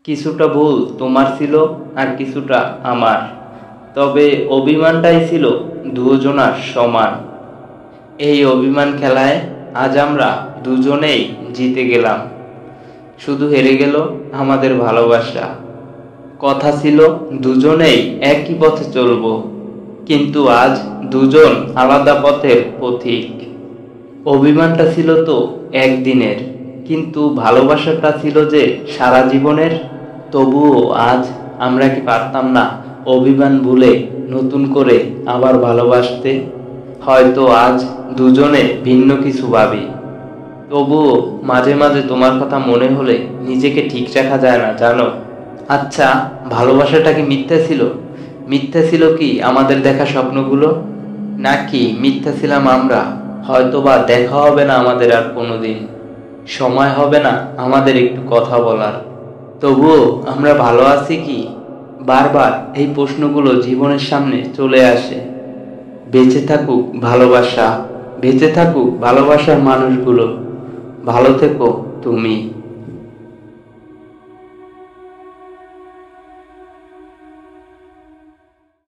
কিছুটা ভুল তোমার ছিল আর কিছুটা আমার, তবে অভিমানটাই ছিল দুজনার সমান। এই অভিমান খেলায় আজ আমরা দুজনেই জিতে গেলাম, শুধু হেরে গেল আমাদের ভালোবাসা। কথা ছিল দুজনেই একই পথে চলবো, কিন্তু আজ দুজন আলাদা পথের পথিক। অভিমানটা ছিল তো একদিনের, কিন্তু ভালোবাসাটা ছিল যে সারা জীবনের। তবুও আজ আমরা কি পারতাম না অভিমান ভুলে নতুন করে আবার ভালোবাসতে? হয়তো আজ দুজনে ভিন্ন কিছু ভাবি, তবুও মাঝে মাঝে তোমার কথা মনে হলে নিজেকে ঠিক রাখা যায় না, জানো? আচ্ছা, ভালোবাসাটা কি মিথ্যা ছিল? মিথ্যা ছিল কি আমাদের দেখা স্বপ্নগুলো? নাকি মিথ্যা ছিলাম আমরা? হয়তোবা দেখা হবে না আমাদের আর কোনোদিন, সময় হবে না আমাদের একটু কথা বলার। তবুও আমরা ভালো আছি কি? বারবার এই প্রশ্নগুলো জীবনের সামনে চলে আসে। বেঁচে থাকুক ভালোবাসা, বেঁচে থাকুক ভালোবাসার মানুষগুলো। ভালো থেকো তুমি।